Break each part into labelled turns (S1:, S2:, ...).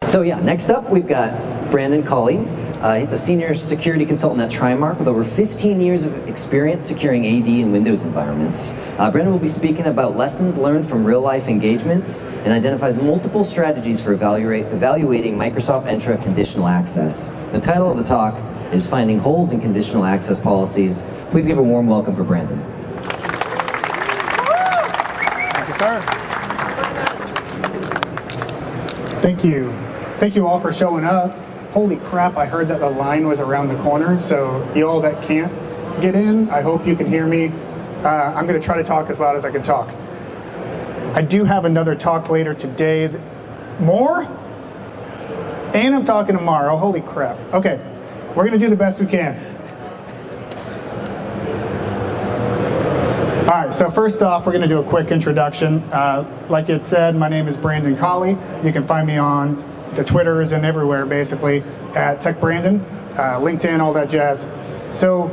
S1: So yeah, next up we've got Brandon Colley. He's a senior security consultant at Trimark with over 15 years of experience securing AD and Windows environments. Brandon will be speaking about lessons learned from real-life engagements and identifies multiple strategies for evaluating Microsoft Entra Conditional Access. The title of the talk is Finding Holes in Conditional Access Policies. Please give a warm welcome for Brandon.
S2: Thank you, sir. Thank you. Thank you all for showing up. Holy crap, I heard that the line was around the corner, so you all that can't get in, I hope you can hear me. I'm going to try to talk as loud as I can talk. I do have another talk later today. More? And I'm talking tomorrow. Holy crap. Okay, we're going to do the best we can. All right, so first off, we're going to do a quick introduction. Like it said, my name is Brandon Colley. You can find me on the Twitters and everywhere, basically, at TechBrandon, LinkedIn, all that jazz. So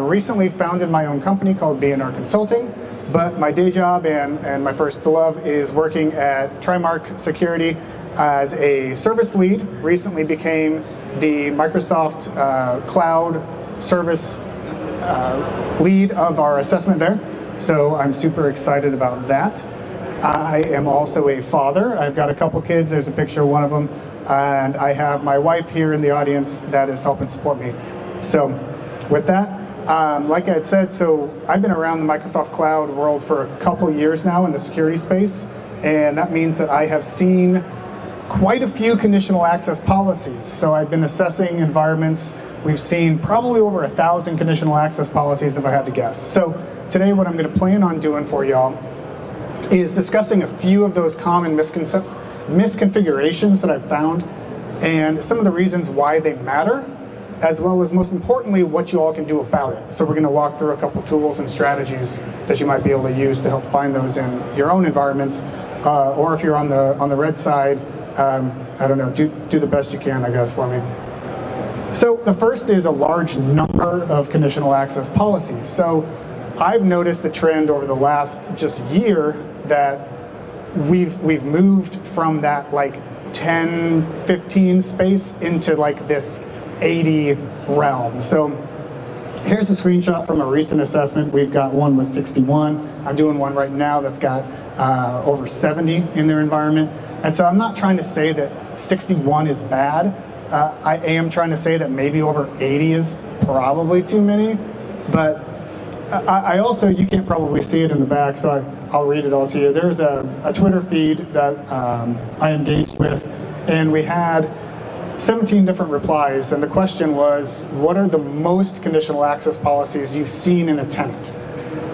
S2: recently founded my own company called B&R Consulting, but my day job and my first love is working at Trimark Security as a service lead. Recently became the Microsoft Cloud Service lead of our assessment there. So I'm super excited about that. I am also a father. I've got a couple kids. There's a picture of one of them. And I have my wife here in the audience that is helping support me. So with that, like I had said, so I've been around the Microsoft Cloud world for a couple years now in the security space. And that means that I have seen quite a few conditional access policies. So I've been assessing environments. We've seen probably over 1,000 conditional access policies if I had to guess. So today what I'm going to plan on doing for y'all is discussing a few of those common misconfigurations that I've found and some of the reasons why they matter, as well as most importantly what you all can do about it. So we're going to walk through a couple tools and strategies that you might be able to use to help find those in your own environments, or if you're on the red side, I don't know, do the best you can, I guess, for me. So the first is a large number of conditional access policies. So I've noticed a trend over the last just year that we've moved from that like 10, 15 space into like this 80 realm. So here's a screenshot from a recent assessment. We've got one with 61. I'm doing one right now that's got over 70 in their environment. And so I'm not trying to say that 61 is bad. I am trying to say that maybe over 80 is probably too many. But I also, you can't probably see it in the back, so I'll read it all to you. There's a Twitter feed that I engaged with, and we had 17 different replies, and the question was, what are the most conditional access policies you've seen in a tenant?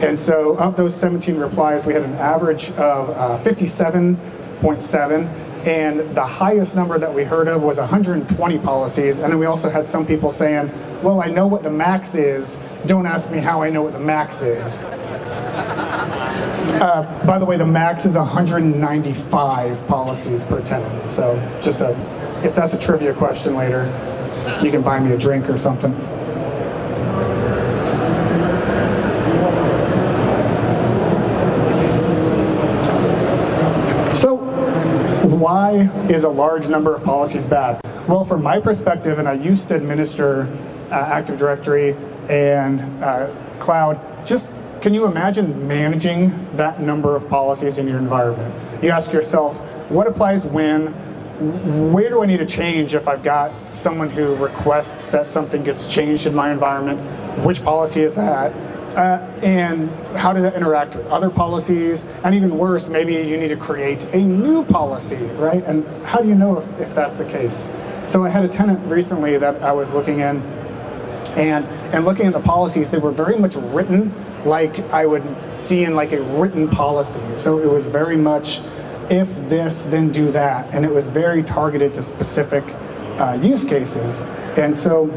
S2: And so of those 17 replies, we had an average of 57.7, and the highest number that we heard of was 120 policies, and then we also had some people saying, well, I know what the max is, don't ask me how I know what the max is. By the way, the max is 195 policies per tenant, so just if that's a trivia question later, you can buy me a drink or something. So why is a large number of policies bad? Well, from my perspective, and I used to administer Active Directory and cloud, just can you imagine managing that number of policies in your environment? You ask yourself, what applies when? Where do I need to change if I've got someone who requests that something gets changed in my environment? Which policy is that? And how does that interact with other policies? And even worse, maybe you need to create a new policy, right? And how do you know if that's the case? So I had a tenant recently that I was looking in, and looking at the policies, they were very much written like I would see in like a written policy. So it was very much, if this, then do that. And it was very targeted to specific use cases. And so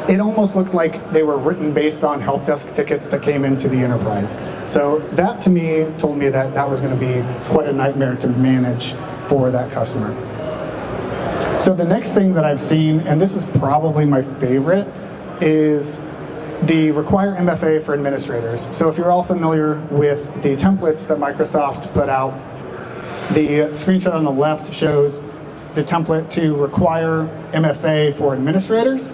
S2: it almost looked like they were written based on help desk tickets that came into the enterprise. So that to me told me that that was going to be quite a nightmare to manage for that customer. So the next thing that I've seen, and this is probably my favorite, is the require MFA for administrators. So if you're all familiar with the templates that Microsoft put out, the screenshot on the left shows the template to require MFA for administrators,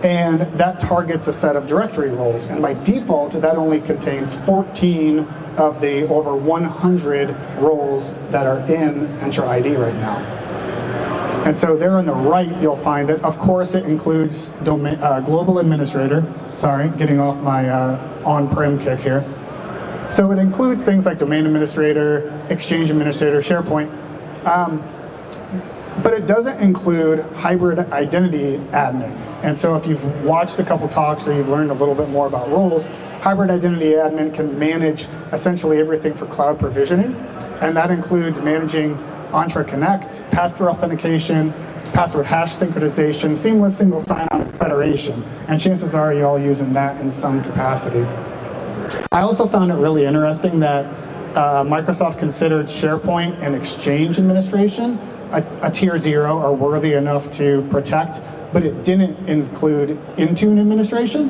S2: and that targets a set of directory roles. And by default, that only contains 14 of the over 100 roles that are in Entra ID right now. And so there on the right, you'll find that, of course, it includes global administrator. Sorry, getting off my on-prem kick here. So it includes things like domain administrator, Exchange administrator, SharePoint. But it doesn't include hybrid identity admin. And so if you've watched a couple talks or you've learned a little bit more about roles, hybrid identity admin can manage essentially everything for cloud provisioning. And that includes managing Entra Connect, pass-through authentication, password hash synchronization, seamless single sign-on federation. And chances are you're all using that in some capacity. I also found it really interesting that Microsoft considered SharePoint and Exchange administration a tier 0 or worthy enough to protect, but it didn't include Intune administration,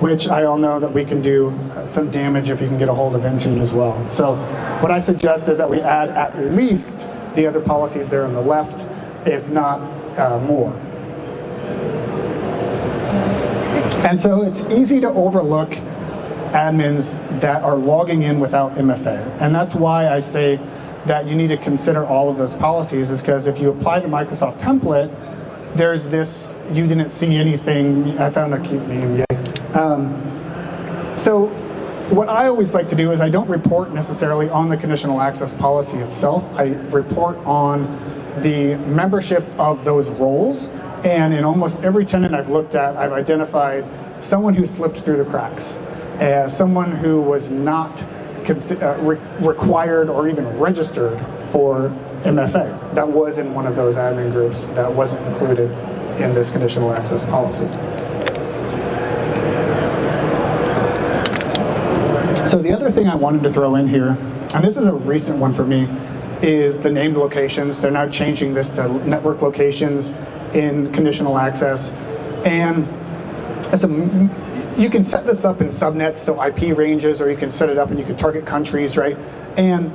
S2: which I all know that we can do some damage if you can get a hold of Intune as well. So what I suggest is that we add at least the other policies there on the left, if not more. And so it's easy to overlook admins that are logging in without MFA. And that's why I say that you need to consider all of those policies, is because if you apply the Microsoft template, there's this, you didn't see anything, I found a cute meme, yay. So what I always like to do is I don't report necessarily on the conditional access policy itself. I report on the membership of those roles. And in almost every tenant I've looked at, I've identified someone who slipped through the cracks, someone who was not required or even registered for MFA. That was in one of those admin groups that wasn't included in this conditional access policy. So the other thing I wanted to throw in here, and this is a recent one for me, is the named locations. They're now changing this to network locations in conditional access. And you can set this up in subnets, so IP ranges, or you can set it up and you can target countries, right? And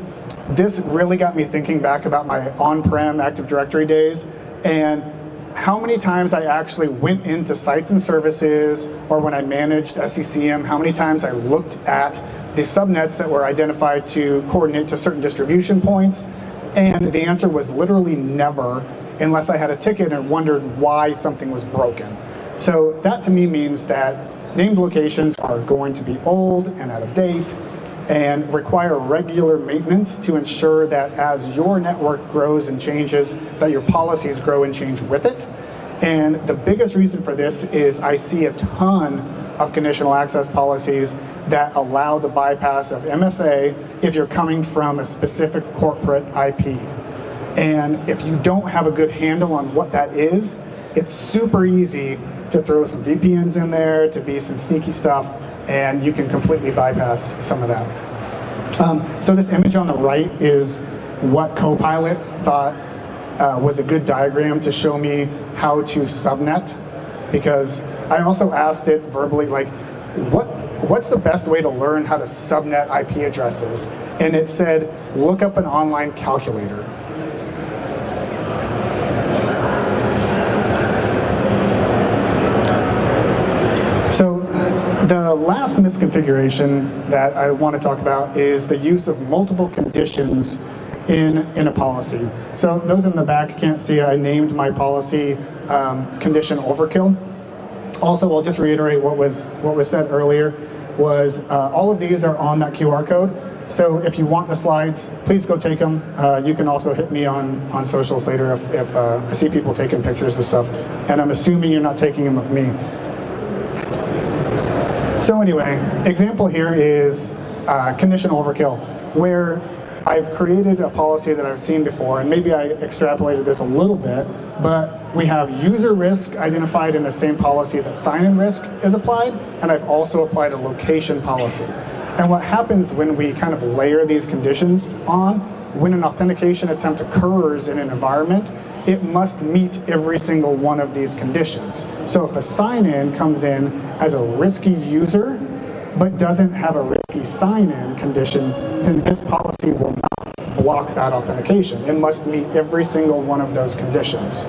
S2: this really got me thinking back about my on-prem Active Directory days and how many times I actually went into sites and services, or when I managed SCCM, how many times I looked at the subnets that were identified to coordinate to certain distribution points, and the answer was literally never, unless I had a ticket and wondered why something was broken. So that to me means that named locations are going to be old and out of date and require regular maintenance to ensure that as your network grows and changes, that your policies grow and change with it. And the biggest reason for this is I see a ton of conditional access policies that allow the bypass of MFA if you're coming from a specific corporate IP. And if you don't have a good handle on what that is, it's super easy to throw some VPNs in there, to be some sneaky stuff, and you can completely bypass some of that. So this image on the right is what Copilot thought was a good diagram to show me how to subnet, because I also asked it verbally, like, what's the best way to learn how to subnet IP addresses? And it said, look up an online calculator. So the last misconfiguration that I want to talk about is the use of multiple conditions in a policy. So those in the back can't see, I named my policy condition overkill. Also, I'll just reiterate what was said earlier, was all of these are on that QR code. So if you want the slides, please go take them. You can also hit me on socials later if I see people taking pictures and stuff. And I'm assuming you're not taking them of me. So anyway, example here is conditional overkill, where I've created a policy that I've seen before, and maybe I extrapolated this a little bit, but we have user risk identified in the same policy that sign-in risk is applied, and I've also applied a location policy. And what happens when we kind of layer these conditions on, when an authentication attempt occurs in an environment, it must meet every single one of these conditions. So if a sign-in comes in as a risky user, but doesn't have a risky sign-in condition, then this policy will not block that authentication. It must meet every single one of those conditions.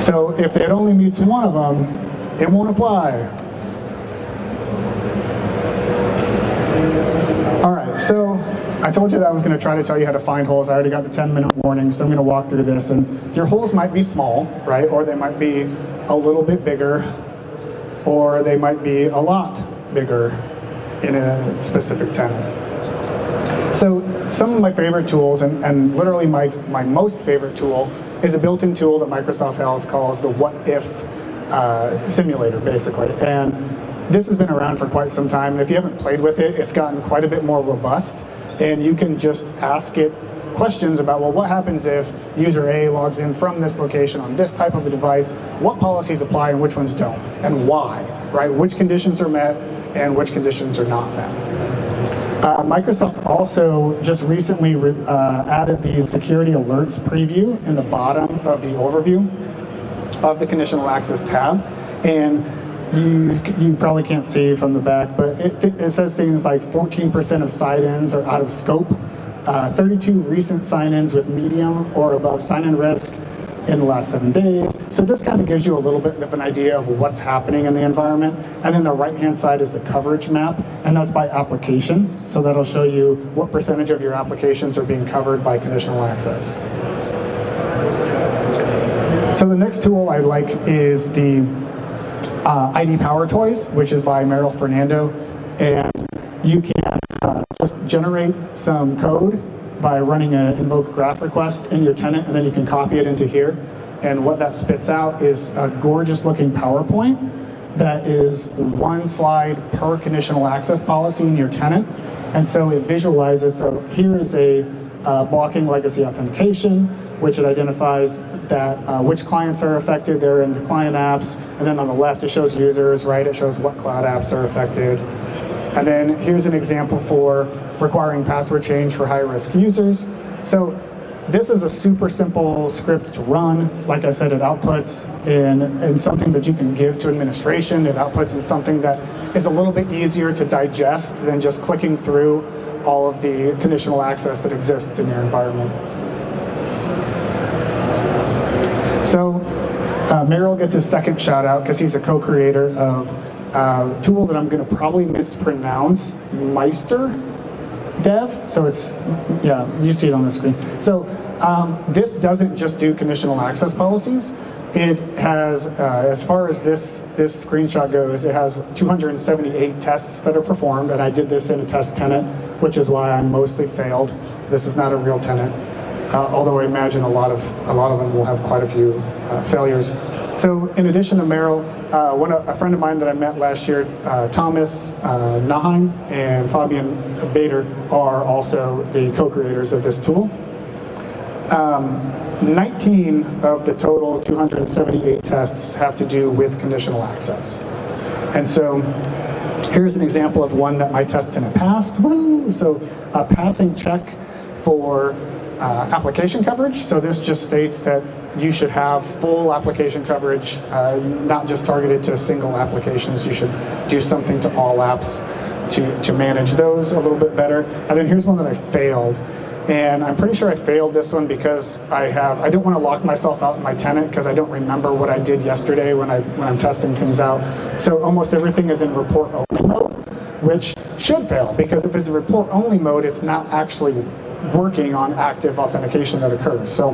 S2: So if it only meets one of them, it won't apply. All right, so I told you that I was going to try to tell you how to find holes. I already got the 10-minute warning, so I'm going to walk through this. And your holes might be small, right? Or they might be a little bit bigger, or they might be a lot bigger in a specific tenant. So some of my favorite tools, and literally my most favorite tool, is a built-in tool that Microsoft has calls the what if simulator, basically. And this has been around for quite some time. And if you haven't played with it, it's gotten quite a bit more robust. And you can just ask it questions about, well, what happens if user A logs in from this location on this type of a device? What policies apply and which ones don't? And why, right? Which conditions are met and which conditions are not met? Microsoft also just recently added the security alerts preview in the bottom of the overview of the conditional access tab. And you probably can't see from the back, but it says things like 14% of sign-ins are out of scope, 32 recent sign-ins with medium or above sign-in risk in the last 7 days. So this kind of gives you a little bit of an idea of what's happening in the environment. And then the right-hand side is the coverage map, and that's by application. So that'll show you what percentage of your applications are being covered by conditional access. So the next tool I like is the ID Power Toys, which is by Meryl Fernando. And you can just generate some code by running an invoke graph request in your tenant, and then you can copy it into here. And what that spits out is a gorgeous looking PowerPoint that is one slide per conditional access policy in your tenant. And so it visualizes, so here is a blocking legacy authentication, which it identifies that which clients are affected. They're in the client apps. And then on the left, it shows users, right? It shows what cloud apps are affected. And then here's an example for requiring password change for high-risk users. So this is a super simple script to run. Like I said, it outputs in something that you can give to administration. It outputs in something that is a little bit easier to digest than just clicking through all of the conditional access that exists in your environment. So Meryl gets his second shout out because he's a co-creator of a tool that I'm going to probably mispronounce, Meister Dev. So it's, yeah, you see it on the screen. So this doesn't just do conditional access policies. It has, as far as this screenshot goes, it has 278 tests that are performed, and I did this in a test tenant, which is why I mostly failed. This is not a real tenant, although I imagine a lot of them will have quite a few failures. So in addition to Meryl, a friend of mine that I met last year, Thomas Naheim and Fabian Bader, are also the co-creators of this tool. 19 of the total 278 tests have to do with conditional access. And so here's an example of one that my test tenant passed. Woo! So a passing check for application coverage. So this just states that you should have full application coverage, not just targeted to single applications. You should do something to all apps to manage those a little bit better. And then here's one that I failed. And I'm pretty sure I failed this one because I don't want to lock myself out in my tenant because I don't remember what I did yesterday when I'm testing things out. So almost everything is in report only mode, which should fail because if it's a report only mode, it's not actually working on active authentication that occurs. So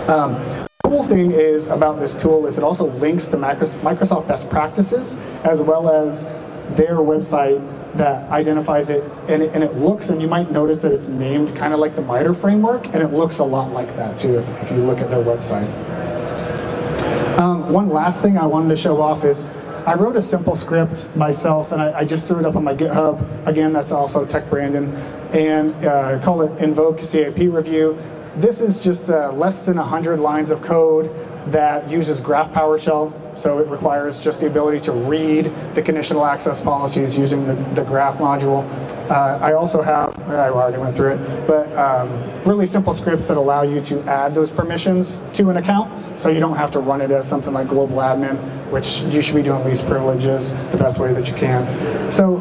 S2: the cool thing is about this tool is it also links to Microsoft best practices as well as their website that identifies it, and it looks, and you might notice that it's named kind of like the MITRE framework, and it looks a lot like that too if you look at their website. One last thing I wanted to show off is I wrote a simple script myself, and I just threw it up on my GitHub. Again, that's also Tech Brandon, and call it invoke CAP review. This is just less than 100 lines of code that uses Graph PowerShell, so it requires just the ability to read the conditional access policies using the Graph module. I also have, I already went through it, but really simple scripts that allow you to add those permissions to an account, so you don't have to run it as something like global admin, which you should be doing least privileges the best way that you can. So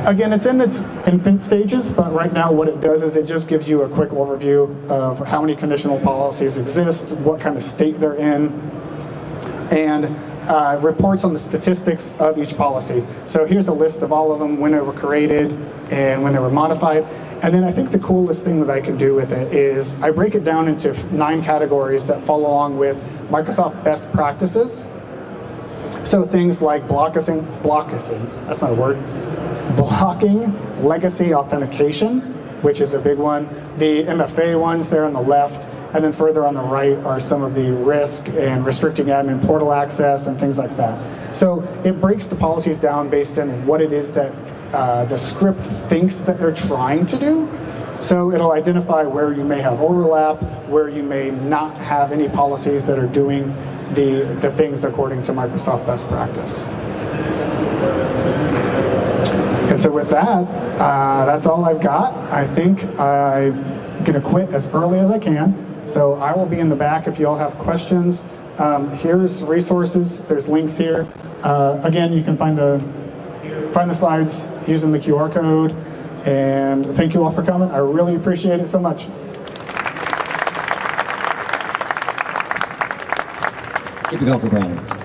S2: Again, it's in its infant stages, but right now what it does is it just gives you a quick overview of how many conditional policies exist, what kind of state they're in, and reports on the statistics of each policy. So here's a list of all of them, when they were created and when they were modified. And then I think the coolest thing that I can do with it is I break it down into 9 categories that follow along with Microsoft best practices. So things like blocking, that's not a word, blocking legacy authentication, which is a big one. The MFA ones there on the left, and then further on the right are some of the risk and restricting admin portal access and things like that. So it breaks the policies down based on what it is that the script thinks that they're trying to do. So it'll identify where you may have overlap, where you may not have any policies that are doing the things according to Microsoft best practice. And so with that, that's all I've got. I think I'm going to quit as early as I can. So I will be in the back if you all have questions. Here's resources. There's links here. Again, you can find the slides using the QR code. And thank you all for coming. I really appreciate it so much.
S3: Keep it going for Brandon.